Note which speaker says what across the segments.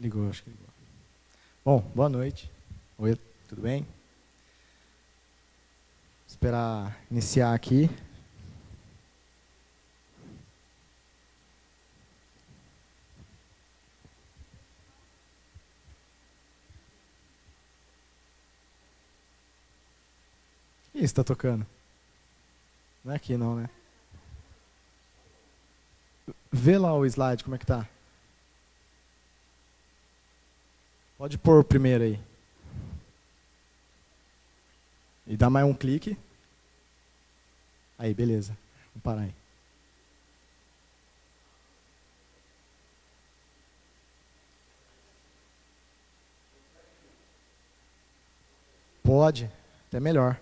Speaker 1: Ligou, acho que ligou. Bom, boa noite. Oi, tudo bem? Vou esperar iniciar aqui. O que está tocando? Não é aqui não, né? Vê lá o slide, como é que tá? Pode pôr o primeiro aí. E dá mais um clique. Aí, beleza. Vamos parar aí. Pode, até melhor.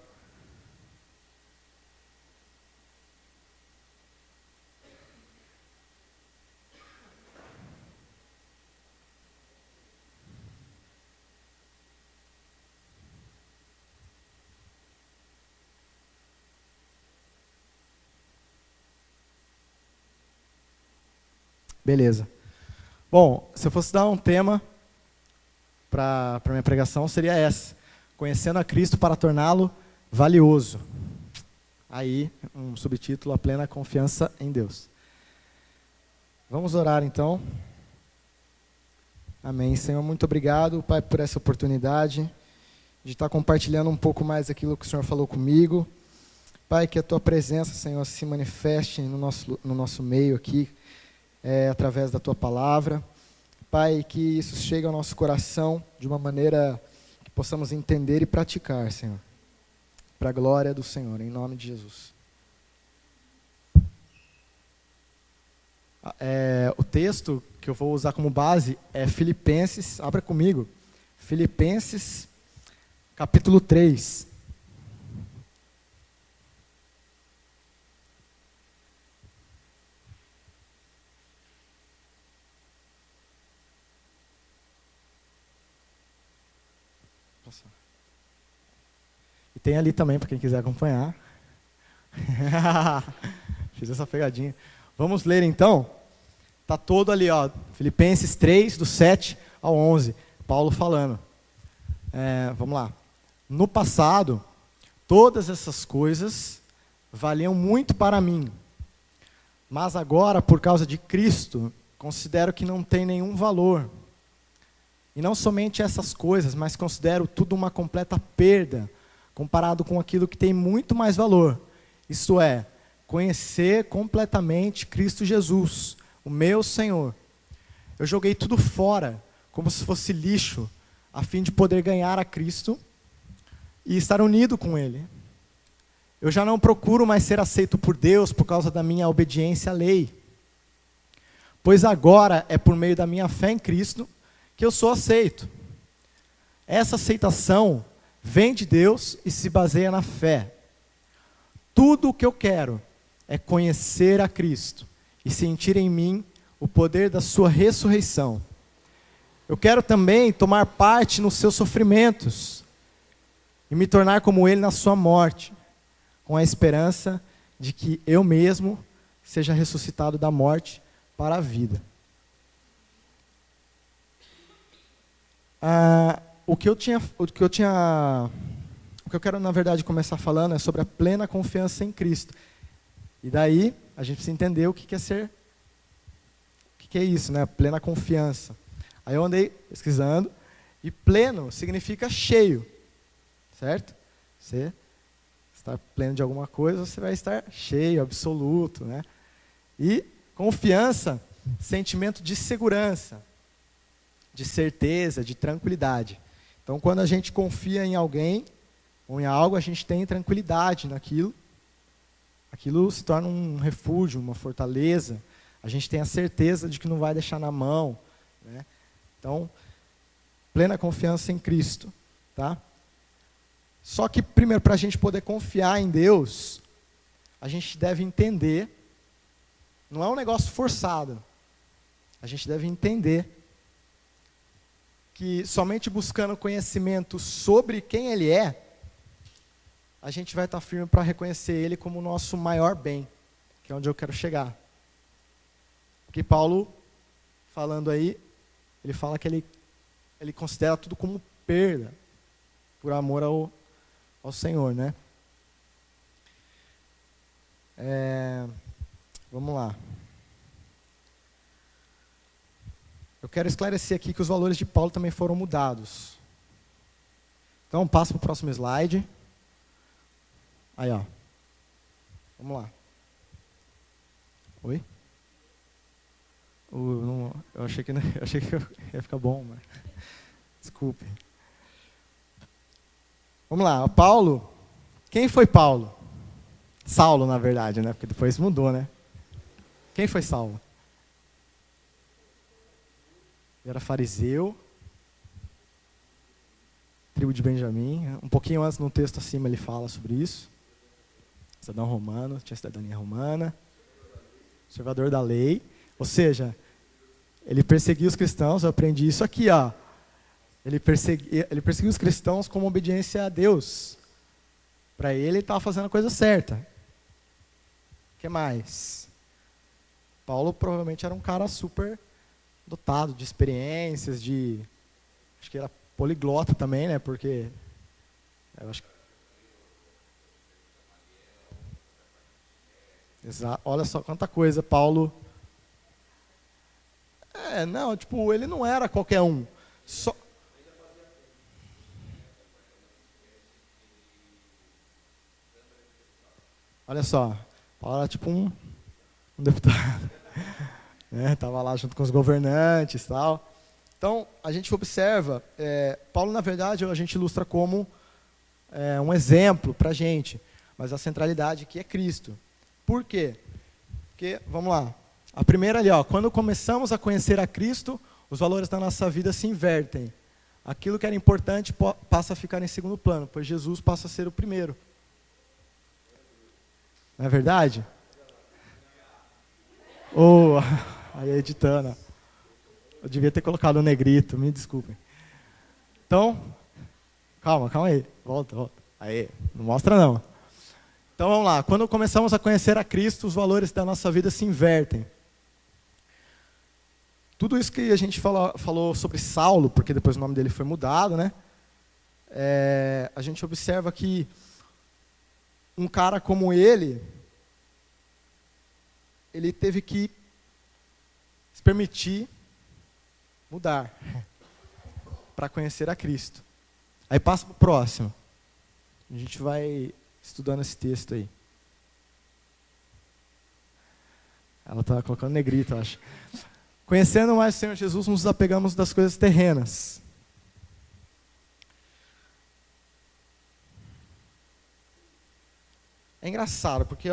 Speaker 1: Beleza. Bom, se eu fosse dar um tema para a minha pregação, seria essa: conhecendo a Cristo para torná-lo valioso. Aí, um subtítulo: a plena confiança em Deus. Vamos orar então. Amém. Senhor, muito obrigado, Pai, por essa oportunidade de estar compartilhando um pouco mais aquilo que o Senhor falou comigo. Pai, que a Tua presença, Senhor, se manifeste no nosso meio aqui, através da Tua palavra. Pai, que isso chegue ao nosso coração de uma maneira que possamos entender e praticar, Senhor. Para a glória do Senhor, em nome de Jesus. O texto que eu vou usar como base é Filipenses, abra comigo, Filipenses, capítulo 3. E tem ali também, para quem quiser acompanhar. Fiz essa pegadinha. Vamos ler então. Está todo ali, ó, Filipenses 3, do 7 ao 11. Paulo falando. Vamos lá. No passado, todas essas coisas valiam muito para mim. Mas agora, por causa de Cristo, considero que não tem nenhum valor. E não somente essas coisas, mas considero tudo uma completa perda, comparado com aquilo que tem muito mais valor. Isto é, conhecer completamente Cristo Jesus, o meu Senhor. Eu joguei tudo fora, como se fosse lixo, a fim de poder ganhar a Cristo e estar unido com Ele. Eu já não procuro mais ser aceito por Deus por causa da minha obediência à lei. Pois agora é por meio da minha fé em Cristo que eu sou aceito. Essa aceitação vem de Deus e se baseia na fé. Tudo o que eu quero é conhecer a Cristo e sentir em mim o poder da sua ressurreição. Eu quero também tomar parte nos seus sofrimentos e me tornar como Ele na sua morte, com a esperança de que eu mesmo seja ressuscitado da morte para a vida. O que eu quero, na verdade, começar falando é sobre a plena confiança em Cristo. E daí, a gente precisa entender o que é ser, o que é isso, né? Plena confiança. Aí eu andei pesquisando, e pleno significa cheio, certo? Você está pleno de alguma coisa, você vai estar cheio, absoluto, né? E confiança, sentimento de segurança, de certeza, de tranquilidade. Então, quando a gente confia em alguém ou em algo, a gente tem tranquilidade naquilo. Aquilo se torna um refúgio, uma fortaleza. A gente tem a certeza de que não vai deixar na mão, né? Então, plena confiança em Cristo, tá? Só que, primeiro, para a gente poder confiar em Deus, a gente deve entender, não é um negócio forçado, a gente deve entender que somente buscando conhecimento sobre quem Ele é, a gente vai estar firme para reconhecer Ele como o nosso maior bem, que é onde eu quero chegar. Porque Paulo, falando aí, ele fala que ele considera tudo como perda, por amor ao Senhor, né? Vamos lá. Eu quero esclarecer aqui que os valores de Paulo também foram mudados. Então, passa para o próximo slide. Aí, ó. Vamos lá. Oi? Eu achei que ia ficar bom, mas... Desculpe. Vamos lá. Paulo. Quem foi Paulo? Saulo, na verdade, né? Porque depois mudou, né? Quem foi Saulo? Ele era fariseu, tribo de Benjamim. Um pouquinho antes, no texto acima, ele fala sobre isso. Cidadão romano, tinha cidadania romana. Observador da lei. Ou seja, ele perseguia os cristãos. Eu aprendi isso aqui, ó. Ele perseguia os cristãos como obediência a Deus. Para ele estava fazendo a coisa certa. O que mais? Paulo provavelmente era um cara super dotado de experiências, acho que era poliglota também, né? Porque eu acho que olha só quanta coisa Paulo. Não, tipo, ele não era qualquer um. Olha só, Paulo era tipo um deputado. Estava lá junto com os governantes e tal. Então, a gente observa, Paulo, na verdade, a gente ilustra como um exemplo para a gente, mas a centralidade aqui é Cristo. Por quê? Porque, vamos lá, a primeira ali, ó, quando começamos a conhecer a Cristo, os valores da nossa vida se invertem. Aquilo que era importante passa a ficar em segundo plano, pois Jesus passa a ser o primeiro. Não é verdade? Aí editando. Eu devia ter colocado o negrito, me desculpem. Então, calma aí. Volta. Aí, não mostra não. Então vamos lá. Quando começamos a conhecer a Cristo, os valores da nossa vida se invertem. Tudo isso que a gente falou sobre Saulo, porque depois o nome dele foi mudado, né? A gente observa que um cara como ele teve que se permitir mudar para conhecer a Cristo. Aí passa para o próximo. A gente vai estudando esse texto aí. Ela está colocando negrito, eu acho. Conhecendo mais o Senhor Jesus, nos apegamos das coisas terrenas. É engraçado, porque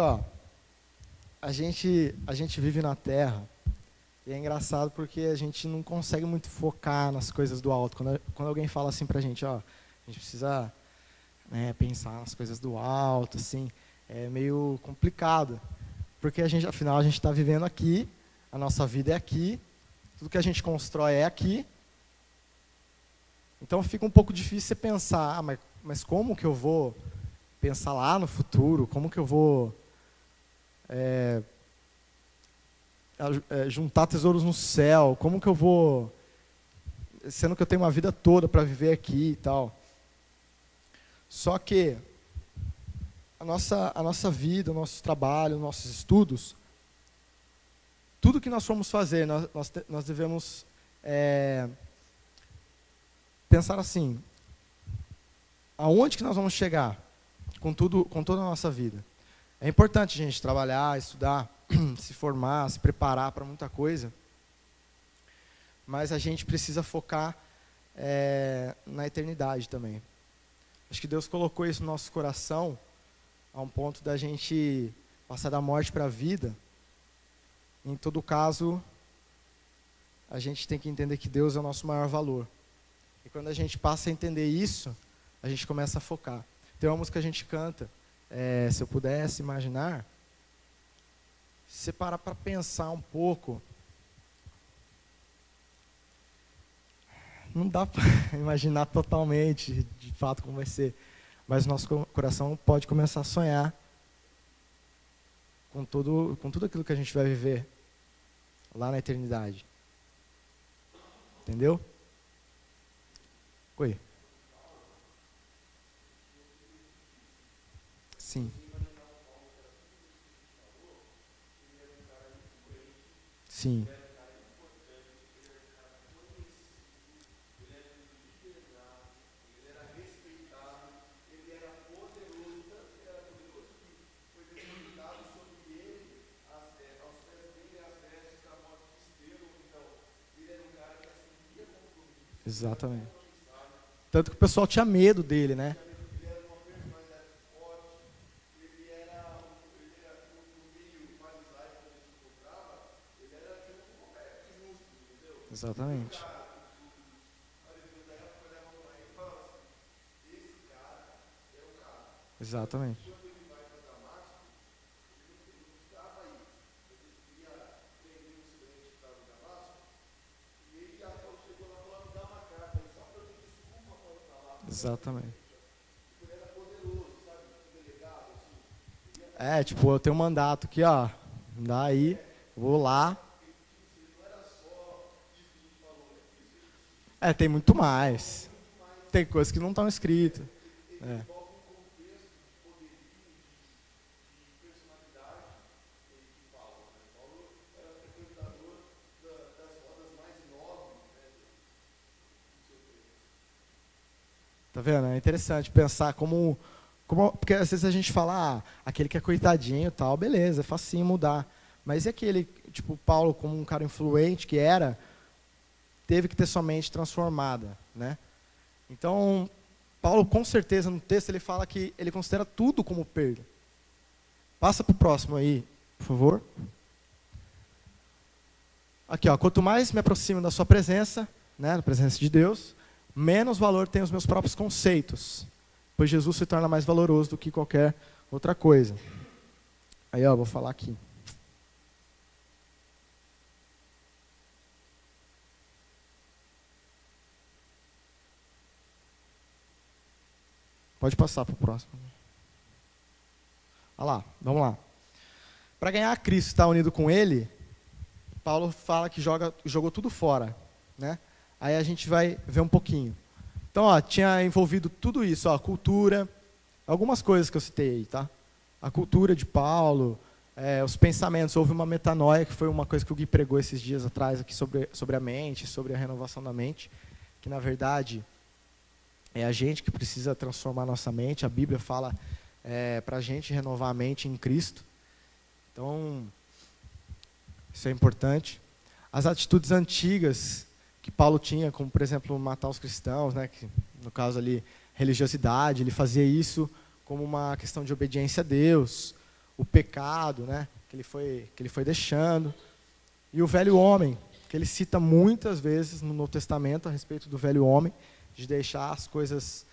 Speaker 1: a gente vive na Terra, e é engraçado porque a gente não consegue muito focar nas coisas do alto. Quando alguém fala assim pra gente, a gente precisa pensar nas coisas do alto, assim, é meio complicado. Porque afinal a gente está vivendo aqui, a nossa vida é aqui, tudo que a gente constrói é aqui. Então fica um pouco difícil você pensar, mas como que eu vou pensar lá no futuro? Como que eu vou juntar tesouros no céu? Como que eu vou, sendo que eu tenho uma vida toda para viver aqui e tal? Só que a nossa vida, o nosso trabalho, os nossos estudos, tudo que nós formos fazer, nós devemos pensar assim: aonde que nós vamos chegar com toda a nossa vida? É importante a gente trabalhar, estudar, se formar, se preparar para muita coisa, mas a gente precisa focar na eternidade também. Acho que Deus colocou isso no nosso coração a um ponto da gente passar da morte para a vida. Em todo caso, a gente tem que entender que Deus é o nosso maior valor. E quando a gente passa a entender isso, a gente começa a focar. Tem uma música que a gente canta, se eu pudesse imaginar, se você parar para pensar um pouco, não dá para imaginar totalmente, de fato, como vai ser. Mas o nosso coração pode começar a sonhar com tudo aquilo que a gente vai viver lá na eternidade. Entendeu? Oi. Sim. Sim. Exatamente. Tanto que o pessoal tinha medo dele, né? Exatamente. Exatamente. Exatamente. É, tipo, eu tenho um mandato aqui, ó. Daí, vou lá. É, tem muito mais. Tem coisas que não estão escritas. É. Tá vendo? É interessante pensar como. Porque às vezes a gente fala, aquele que é coitadinho e tal, beleza, é facinho mudar. Mas e aquele, tipo, Paulo, como um cara influente que era, teve que ter sua mente transformada, né? Então, Paulo, com certeza, no texto, ele fala que ele considera tudo como perda. Passa para o próximo aí, por favor. Aqui, ó, quanto mais me aproximo da sua presença, né, da presença de Deus, menos valor tem os meus próprios conceitos, pois Jesus se torna mais valoroso do que qualquer outra coisa. Aí, ó, vou falar aqui. Pode passar para o próximo. Olha lá, vamos lá. Para ganhar a Cristo e estar unido com Ele, Paulo fala que jogou tudo fora, né? Aí a gente vai ver um pouquinho. Então, ó, tinha envolvido tudo isso, ó, cultura, algumas coisas que eu citei aí, tá? A cultura de Paulo, os pensamentos, houve uma metanoia, que foi uma coisa que o Gui pregou esses dias atrás aqui sobre a mente, sobre a renovação da mente, que na verdade é a gente que precisa transformar a nossa mente. A Bíblia fala para a gente renovar a mente em Cristo. Então, isso é importante. As atitudes antigas que Paulo tinha, como, por exemplo, matar os cristãos, né, que, no caso ali, religiosidade, ele fazia isso como uma questão de obediência a Deus, o pecado, né, que ele foi deixando, e o velho homem, que ele cita muitas vezes no Novo Testamento a respeito do velho homem, de deixar as coisas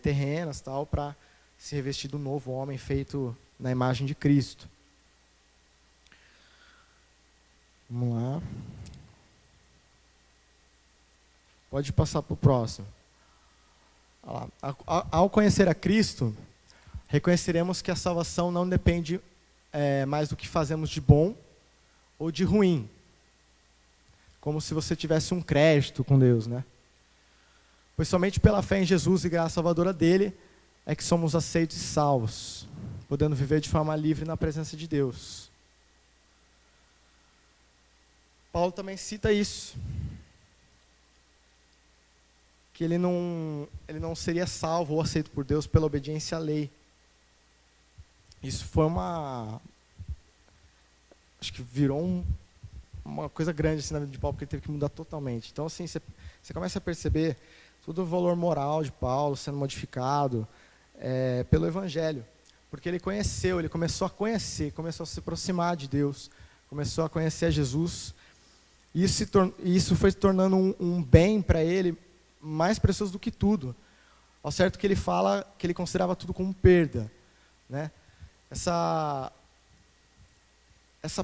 Speaker 1: terrenas, tal, para se revestir do novo homem feito na imagem de Cristo. Vamos lá. Pode passar para o próximo. Ao conhecer a Cristo, reconheceremos que a salvação não depende mais do que fazemos de bom ou de ruim. Como se você tivesse um crédito com Deus, né? Pois somente pela fé em Jesus e graça salvadora dele é que somos aceitos e salvos, podendo viver de forma livre na presença de Deus. Paulo também cita isso, que ele não seria salvo ou aceito por Deus pela obediência à lei. Isso foi acho que virou uma coisa grande assim, na vida de Paulo, porque ele teve que mudar totalmente. Então, assim, você começa a perceber todo o valor moral de Paulo sendo modificado pelo Evangelho. Porque ele começou a conhecer, começou a se aproximar de Deus, começou a conhecer a Jesus. E isso foi se tornando um bem para ele mais precioso do que tudo. Ao certo que ele fala que ele considerava tudo como perda, né? Essa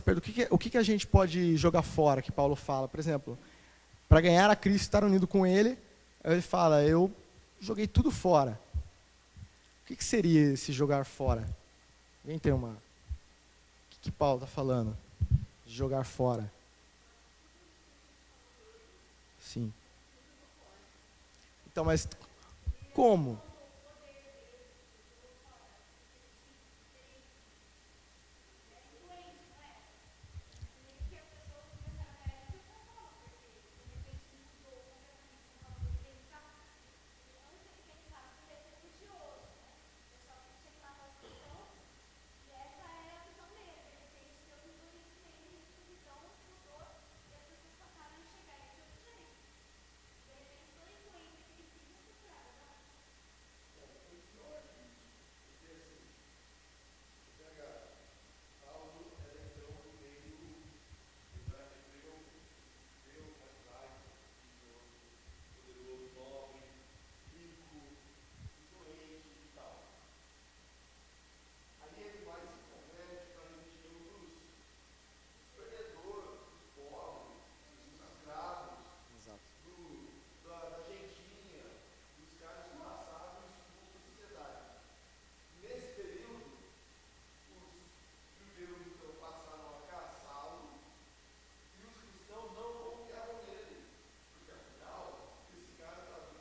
Speaker 1: perda, o que a gente pode jogar fora, que Paulo fala? Por exemplo, para ganhar a Cristo, estar unido com ele, ele fala, eu joguei tudo fora. O que seria esse jogar fora? Alguém tem uma... O que Paulo está falando? De jogar fora. Sim. Então, mas como?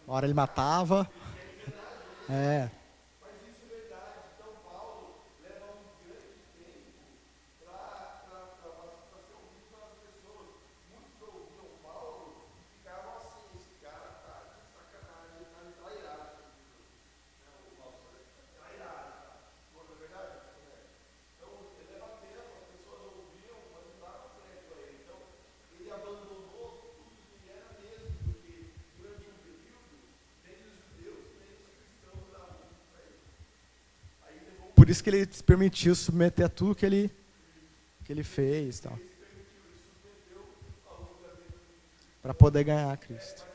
Speaker 1: Uma hora ele matava. É. Por isso que ele se permitiu submeter a tudo que ele fez, tal, para poder ganhar a Cristo.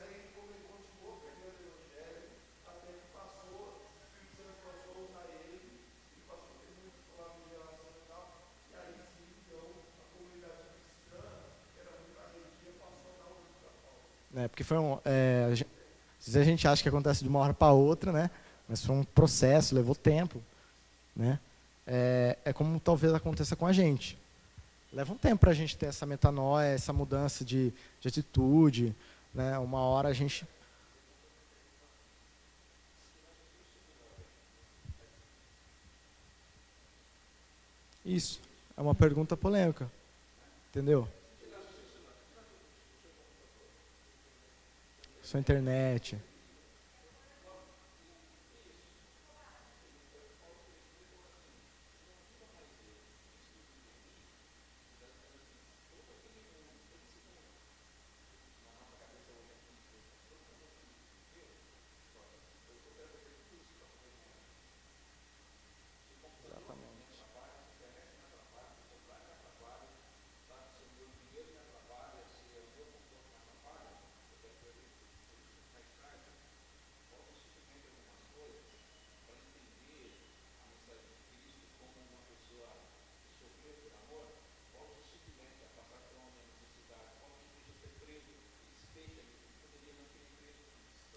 Speaker 1: Porque foi às vezes a gente acha que acontece de uma hora para outra, né? Mas foi um processo, levou tempo, né? É como talvez aconteça com a gente. Leva um tempo para a gente ter essa metanoia, essa mudança de atitude, né? Uma hora a gente... Isso, é uma pergunta polêmica, entendeu? Sua internet.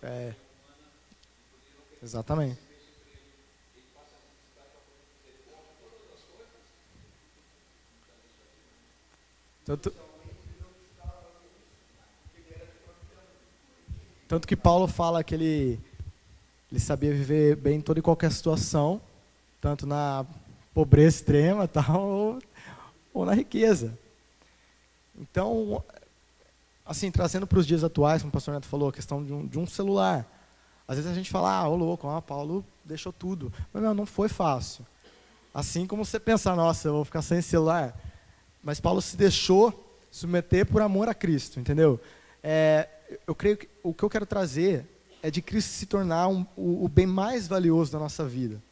Speaker 1: É, exatamente. Tanto que Paulo fala que ele sabia viver bem em toda e qualquer situação, tanto na pobreza extrema tal, ou na riqueza. Então, assim, trazendo para os dias atuais, como o pastor Neto falou, a questão de um celular. Às vezes a gente fala, ô louco, Paulo deixou tudo. Mas não foi fácil. Assim como você pensar, nossa, eu vou ficar sem celular. Mas Paulo se deixou submeter por amor a Cristo, entendeu? Eu creio que o que eu quero trazer é de Cristo se tornar o bem mais valioso da nossa vida.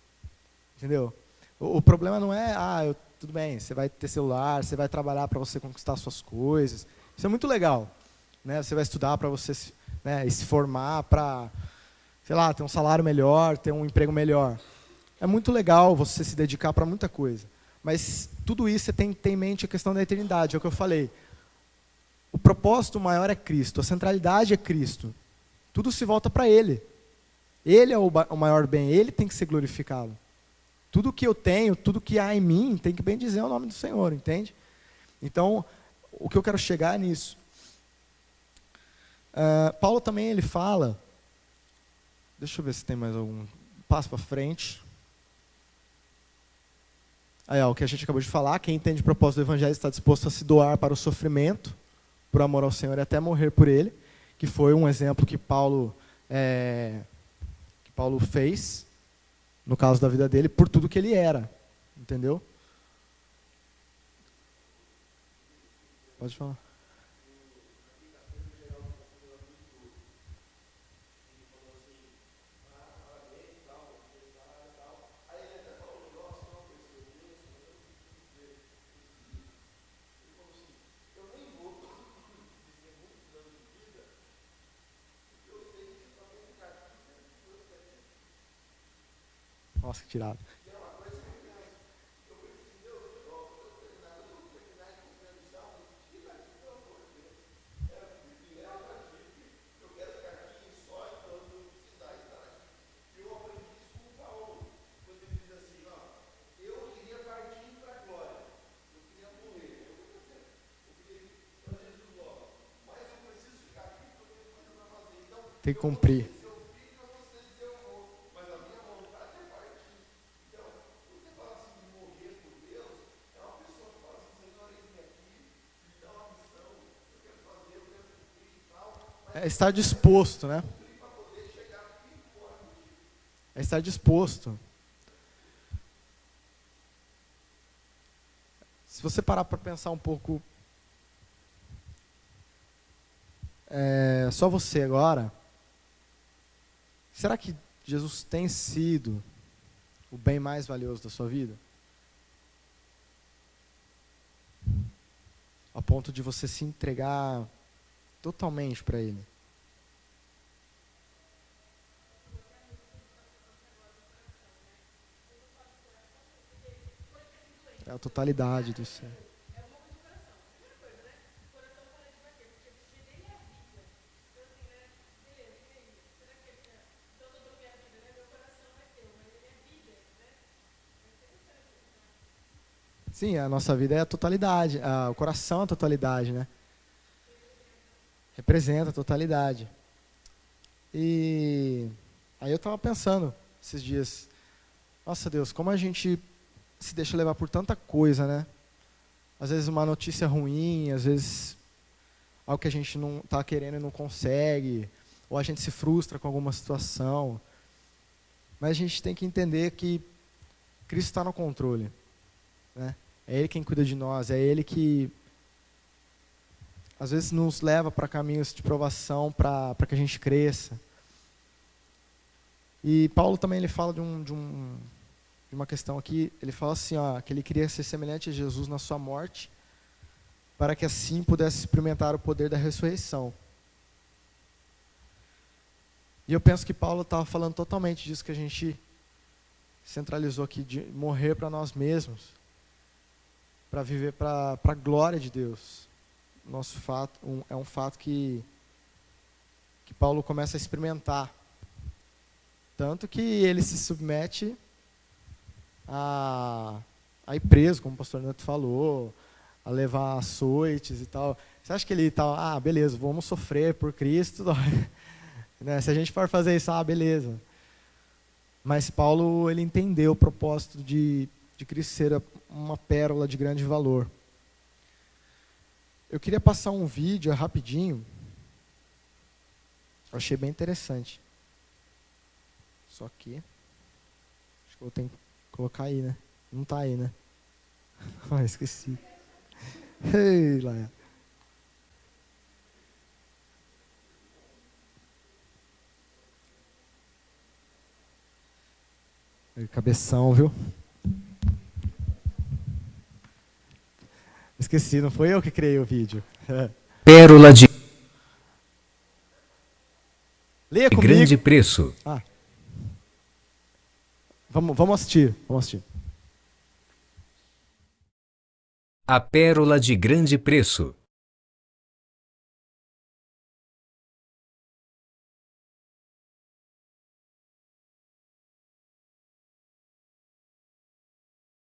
Speaker 1: Entendeu? O problema não é, tudo bem, você vai ter celular, você vai trabalhar para você conquistar suas coisas. Isso é muito legal. Né? Você vai estudar para você se formar, para, sei lá, ter um salário melhor, ter um emprego melhor. É muito legal você se dedicar para muita coisa. Mas tudo isso você tem que ter em mente a questão da eternidade, é o que eu falei. O propósito maior é Cristo, a centralidade é Cristo. Tudo se volta para Ele. Ele é o maior bem, Ele tem que ser glorificado. Tudo que eu tenho, tudo que há em mim, tem que bem dizer o nome do Senhor, entende? Então, o que eu quero chegar é nisso. Paulo também ele fala, deixa eu ver se tem mais algum passo para frente. Aí, o que a gente acabou de falar, quem entende o propósito do evangelho está disposto a se doar para o sofrimento, por amor ao Senhor e até morrer por ele, que foi um exemplo que Paulo fez, no caso da vida dele, por tudo que ele era, entendeu? Pode falar. Nossa, que tirado. Tem que cumprir. É estar disposto, né? É estar disposto. Se você parar para pensar um pouco, só você agora, será que Jesus tem sido o bem mais valioso da sua vida? A ponto de você se entregar totalmente para Ele. É a totalidade do ser. Sim, a nossa vida é a totalidade. O coração é a totalidade, né? Representa a totalidade. E aí eu estava pensando esses dias, nossa Deus, como a gente se deixa levar por tanta coisa, né? Às vezes uma notícia ruim, às vezes algo que a gente não está querendo e não consegue, ou a gente se frustra com alguma situação. Mas a gente tem que entender que Cristo está no controle, né? É Ele quem cuida de nós, é Ele que às vezes nos leva para caminhos de provação para que a gente cresça. E Paulo também ele fala de uma questão aqui, ele fala assim, que ele queria ser semelhante a Jesus na sua morte, para que assim pudesse experimentar o poder da ressurreição. E eu penso que Paulo estava falando totalmente disso que a gente centralizou aqui, de morrer para nós mesmos, para viver para a glória de Deus. Nosso fato, é um fato que Paulo começa a experimentar. Tanto que ele se submete a ir preso, como o pastor Neto falou, a levar açoites e tal. Você acha que ele está, beleza, vamos sofrer por Cristo, né? Se a gente for fazer isso, beleza. Mas Paulo, ele entendeu o propósito de Cristo ser uma pérola de grande valor. Eu queria passar um vídeo rapidinho. Eu achei bem interessante. Só que acho que eu tenho que colocar aí, né? Não está aí, né? Esqueci. Ei, Laia. Cabeção, viu? Esqueci, não foi eu que criei o vídeo.
Speaker 2: Pérola de
Speaker 1: Leia comigo.
Speaker 2: grande preço.
Speaker 1: Vamos assistir.
Speaker 2: A pérola de grande preço.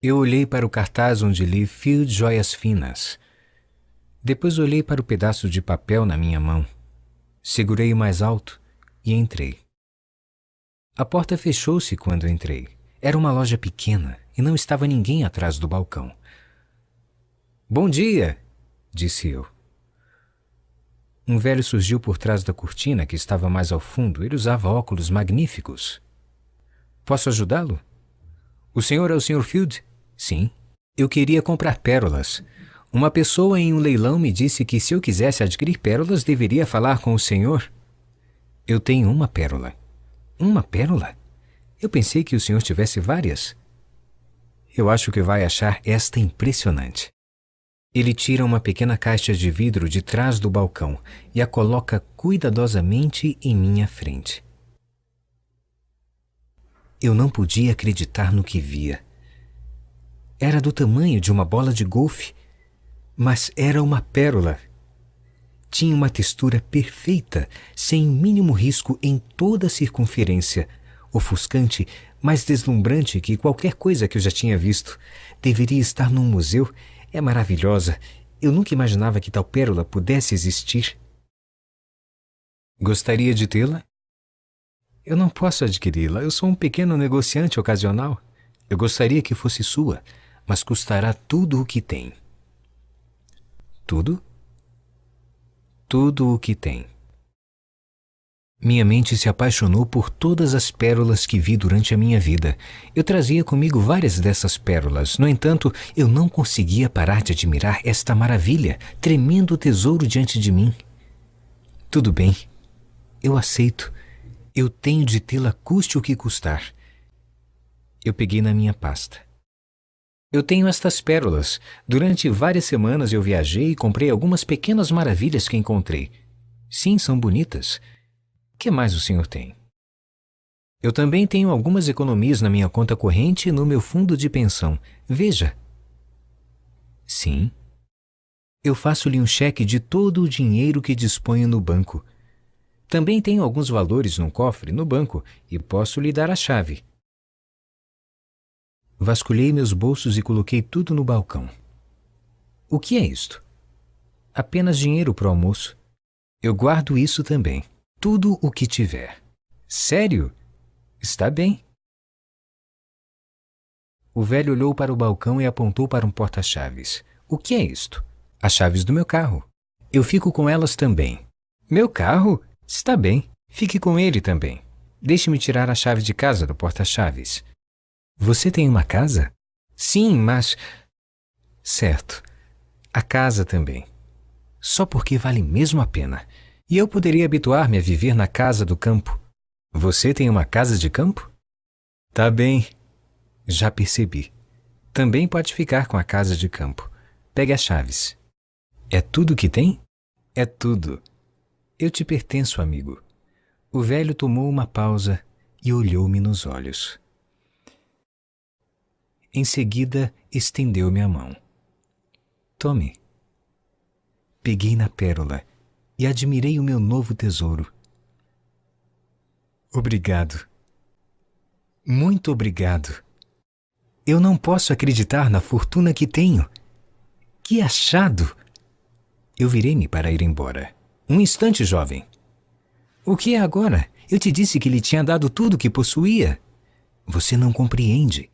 Speaker 2: Eu olhei para o cartaz onde li fio de joias finas. Depois olhei para o pedaço de papel na minha mão. Segurei o mais alto e entrei. A porta fechou-se quando entrei. Era uma loja pequena e não estava ninguém atrás do balcão. "Bom dia", disse eu. Um velho surgiu por trás da cortina que estava mais ao fundo. Ele usava óculos magníficos. "Posso ajudá-lo?" "O senhor é o Sr. Field?" "Sim. Eu queria comprar pérolas. Uma pessoa em um leilão me disse que se eu quisesse adquirir pérolas, deveria falar com o senhor." "Eu tenho uma pérola." "Uma pérola? Eu pensei que o senhor tivesse várias." "Eu acho que vai achar esta impressionante." Ele tira uma pequena caixa de vidro de trás do balcão e a coloca cuidadosamente em minha frente. Eu não podia acreditar no que via. Era do tamanho de uma bola de golfe, mas era uma pérola. Tinha uma textura perfeita, sem o mínimo risco em toda a circunferência, ofuscante, mais deslumbrante que qualquer coisa que eu já tinha visto. Deveria estar num museu. É maravilhosa. Eu nunca imaginava que tal pérola pudesse existir. "Gostaria de tê-la?" "Eu não posso adquiri-la. Eu sou um pequeno negociante ocasional. Eu gostaria que fosse sua, mas custará tudo o que tem." "Tudo?" "Tudo o que tem." Minha mente se apaixonou por todas as pérolas que vi durante a minha vida. Eu trazia comigo várias dessas pérolas. No entanto, eu não conseguia parar de admirar esta maravilha, tremendo tesouro diante de mim. "Tudo bem. Eu aceito. Eu tenho de tê-la custe o que custar." Eu peguei na minha pasta. "Eu tenho estas pérolas. Durante várias semanas eu viajei e comprei algumas pequenas maravilhas que encontrei. Sim, são bonitas. Que mais o senhor tem?" "Eu também tenho algumas economias na minha conta corrente e no meu fundo de pensão. Veja." "Sim." "Eu faço-lhe um cheque de todo o dinheiro que disponho no banco. Também tenho alguns valores num cofre no banco e posso lhe dar a chave." Vasculhei meus bolsos e coloquei tudo no balcão. "O que é isto?" "Apenas dinheiro para o almoço." "Eu guardo isso também. Tudo o que tiver." "Sério? Está bem." O velho olhou para o balcão e apontou para um porta-chaves. "O que é isto?" "As chaves do meu carro. Eu fico com elas também." "Meu carro? Está bem. Fique com ele também. Deixe-me tirar a chave de casa do porta-chaves." "Você tem uma casa?" "Sim, mas..." "Certo. A casa também. Só porque vale mesmo a pena. E eu poderia habituar-me a viver na casa do campo." "Você tem uma casa de campo?" "Tá bem. Já percebi. Também pode ficar com a casa de campo. Pegue as chaves." "É tudo que tem?" "É tudo. Eu te pertenço, amigo." O velho tomou uma pausa e olhou-me nos olhos. Em seguida, estendeu-me a mão. "Tome." Peguei na pérola e admirei o meu novo tesouro. "Obrigado. Muito obrigado. Eu não posso acreditar na fortuna que tenho. Que achado!" Eu virei-me para ir embora. "Um instante, jovem." "O que é agora? Eu te disse que lhe tinha dado tudo o que possuía." "Você não compreende."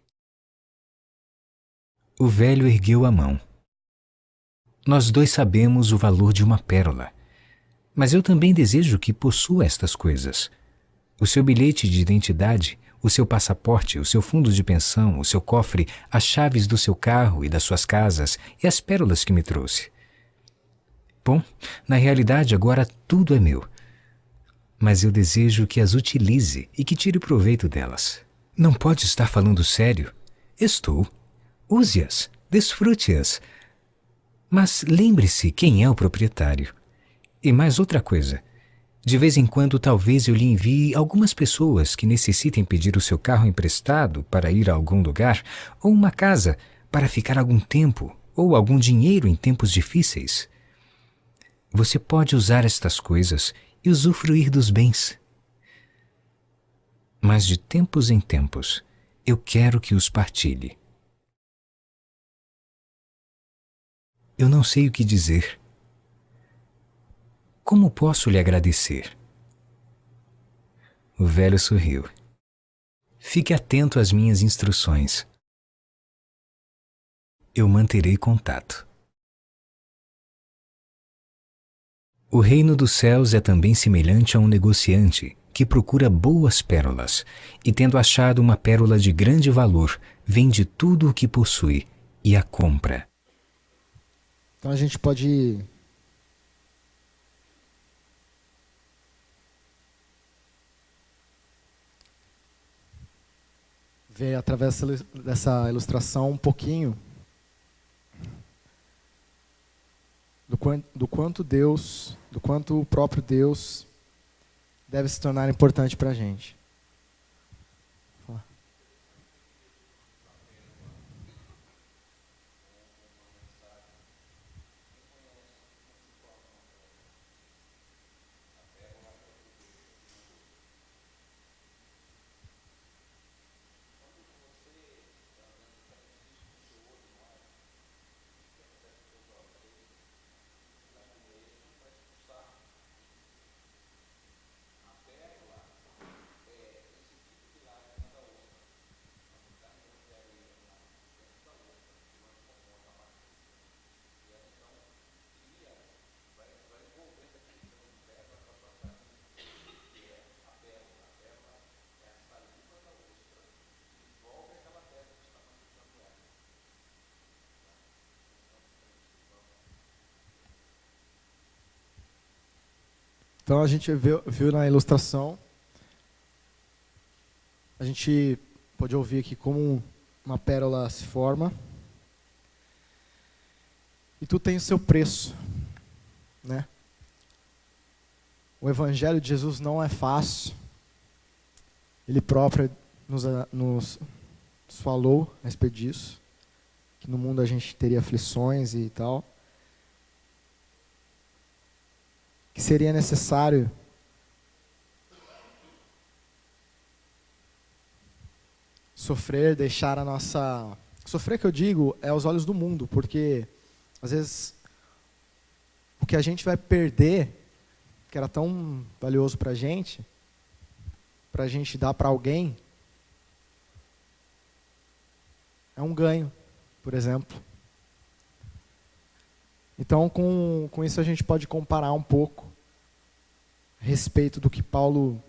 Speaker 2: O velho ergueu a mão. "Nós dois sabemos o valor de uma pérola. Mas eu também desejo que possua estas coisas. O seu bilhete de identidade, o seu passaporte, o seu fundo de pensão, o seu cofre, as chaves do seu carro e das suas casas e as pérolas que me trouxe. Bom, na realidade agora tudo é meu. Mas eu desejo que as utilize e que tire proveito delas." "Não pode estar falando sério." "Estou. Use-as, desfrute-as. Mas lembre-se quem é o proprietário. E mais outra coisa. De vez em quando talvez eu lhe envie algumas pessoas que necessitem pedir o seu carro emprestado para ir a algum lugar, ou uma casa para ficar algum tempo, ou algum dinheiro em tempos difíceis. Você pode usar estas coisas e usufruir dos bens. Mas de tempos em tempos, eu quero que os partilhe." Eu não sei o que dizer. Como posso lhe agradecer? O velho sorriu. Fique atento às minhas instruções. Eu manterei contato. O reino dos céus é também semelhante a um negociante que procura boas pérolas e, tendo achado uma pérola de grande valor, vende tudo o que possui e a compra.
Speaker 1: Então a gente pode ver através dessa ilustração um pouquinho do quanto o próprio Deus deve se tornar importante para a gente. Então a gente viu na ilustração, a gente pode ouvir aqui como uma pérola se forma. E tudo tem o seu preço, né? O Evangelho de Jesus não é fácil. Ele próprio nos falou a respeito disso, que no mundo a gente teria aflições e tal, que seria necessário sofrer, deixar a nossa... Sofrer, que eu digo, é aos olhos do mundo, porque às vezes o que a gente vai perder, que era tão valioso para a gente dar para alguém, é um ganho, por exemplo. Então, com isso a gente pode comparar um pouco a respeito do que Paulo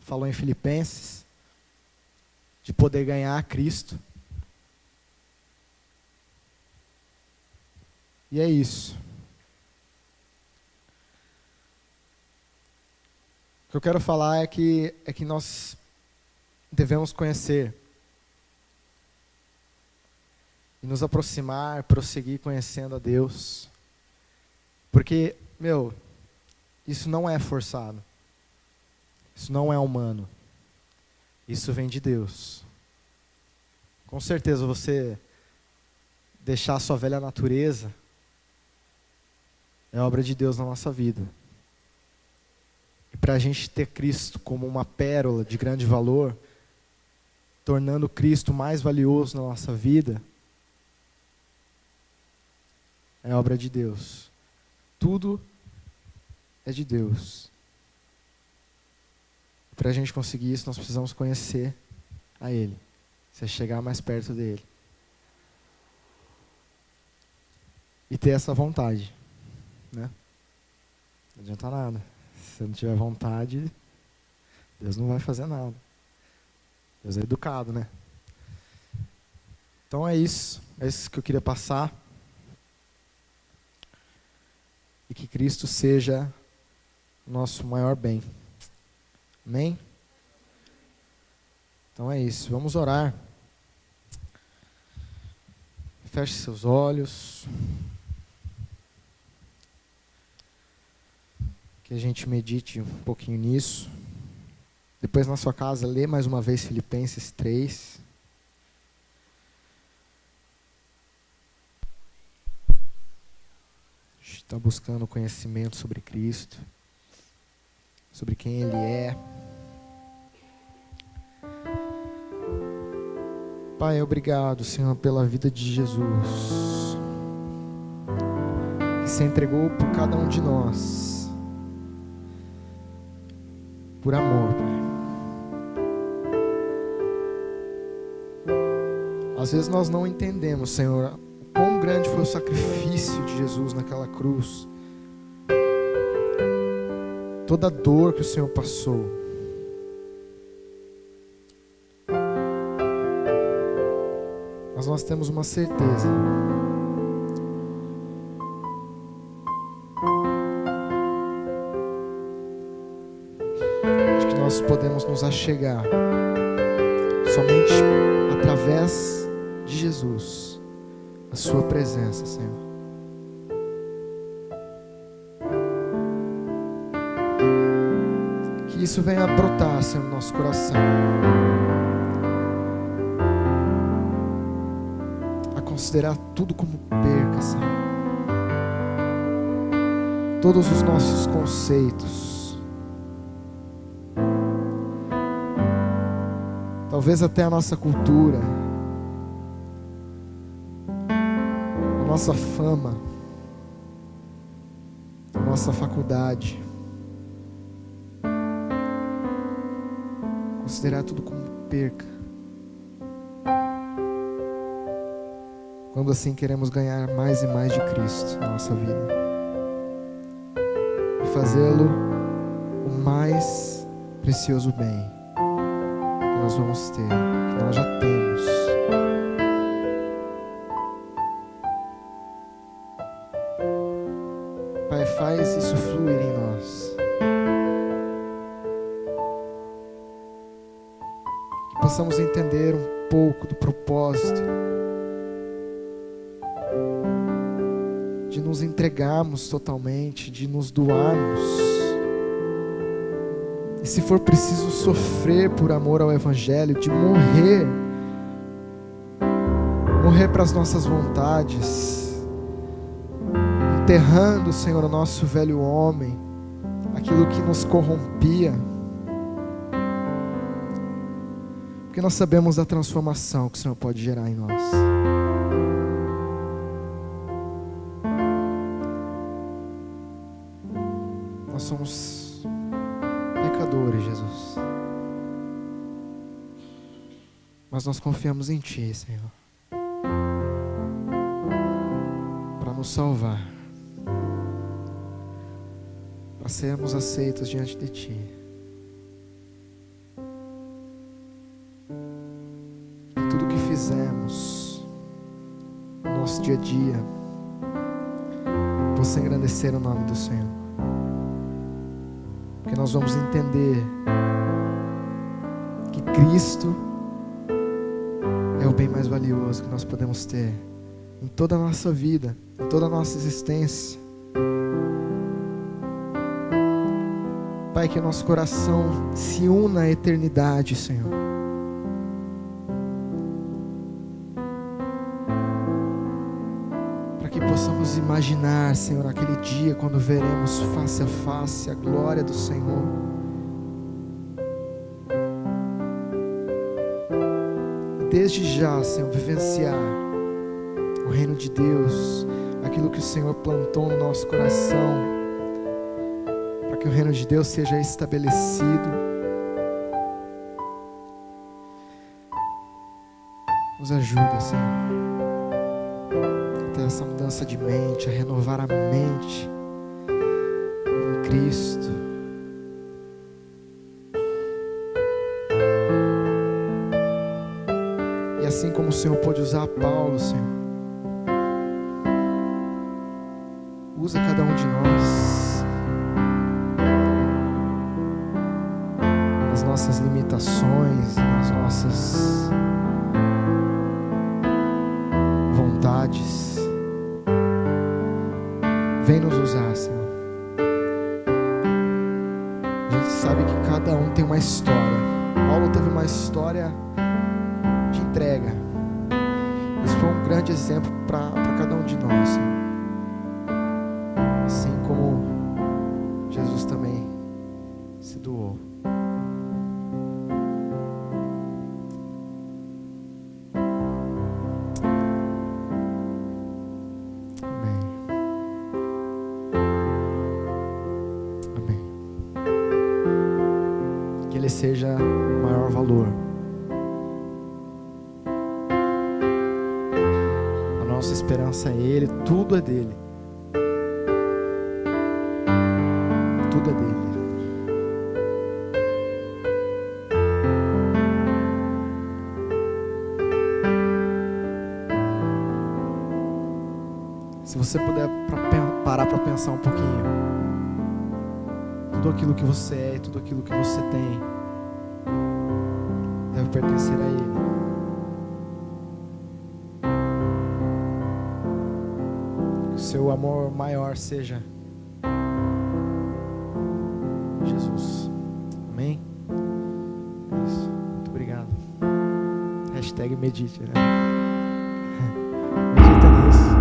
Speaker 1: falou em Filipenses, de poder ganhar a Cristo. E é isso. O que eu quero falar é que nós devemos conhecer e nos aproximar, prosseguir conhecendo a Deus. Porque, isso não é forçado. Isso não é humano. Isso vem de Deus. Com certeza você deixar a sua velha natureza é obra de Deus na nossa vida. E para a gente ter Cristo como uma pérola de grande valor, tornando Cristo mais valioso na nossa vida, é obra de Deus. Tudo é de Deus. Para a gente conseguir isso, nós precisamos conhecer a Ele. Se chegar mais perto dEle. E ter essa vontade. Né? Não adianta nada. Se você não tiver vontade, Deus não vai fazer nada. Deus é educado, né? Então é isso. É isso que eu queria passar. E que Cristo seja o nosso maior bem. Amém? Então é isso. Vamos orar. Feche seus olhos. Que a gente medite um pouquinho nisso. Depois na sua casa, lê mais uma vez Filipenses 3. A gente está buscando conhecimento sobre Cristo, sobre quem Ele é. Pai, obrigado, Senhor, pela vida de Jesus, que se entregou por cada um de nós, por amor, Pai. Às vezes nós não entendemos, Senhor, o quão grande foi o sacrifício de Jesus naquela cruz. Toda a dor que o Senhor passou. Mas nós temos uma certeza. De que nós podemos nos achegar somente através de Jesus, a sua presença, Senhor. Que isso venha a brotar, Senhor, no nosso coração. A considerar tudo como perca, Senhor. Todos os nossos conceitos. Talvez até a nossa cultura. A nossa fama. A nossa faculdade. Considerar tudo como perca. Quando assim queremos ganhar mais e mais de Cristo na nossa vida. E fazê-lo o mais precioso bem que nós vamos ter, que nós já temos. Pai, faz isso fluir em nós. Que possamos entender um pouco do propósito de nos entregarmos totalmente, de nos doarmos. E se for preciso sofrer por amor ao Evangelho, de morrer para as nossas vontades, enterrando, Senhor, o nosso velho homem, aquilo que nos corrompia, porque nós sabemos da transformação que o Senhor pode gerar em nós. Nós somos pecadores, Jesus, mas nós confiamos em Ti, Senhor, para nos salvar, para sermos aceitos diante de Ti. Que tudo que fizemos no nosso dia a dia possa engrandecer o nome do Senhor. Porque nós vamos entender que Cristo é o bem mais valioso que nós podemos ter em toda a nossa vida, em toda a nossa existência. Pai, que o nosso coração se una à eternidade, Senhor. Para que possamos imaginar, Senhor, aquele dia quando veremos face a face a glória do Senhor. E desde já, Senhor, vivenciar o reino de Deus, aquilo que o Senhor plantou no nosso coração, para que o reino de Deus seja estabelecido. Nos ajuda, Senhor, a ter essa mudança de mente, a renovar a mente em Cristo. E assim como o Senhor pôde usar Paulo, Senhor, usa cada um de nós, nas nossas limitações, nas nossas vontades. Vem nos usar, Senhor. A gente sabe que cada um tem uma história. Paulo teve uma história de entrega. Isso foi um grande exemplo para cada um de nós, Senhor. Assim como Jesus também se doou. Amém. Amém. Ele seja o maior valor. A nossa esperança é Ele, tudo é dele. Tudo é dele. Se você puder parar para pensar um pouquinho, tudo aquilo que você é e tudo aquilo que você tem deve pertencer a Ele. Que o seu amor maior seja Jesus. Amém? É isso. Muito obrigado. Hashtag medite, né? Medita nisso.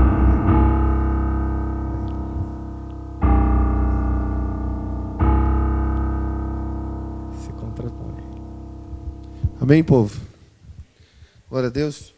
Speaker 3: Amém, povo? Glória a Deus.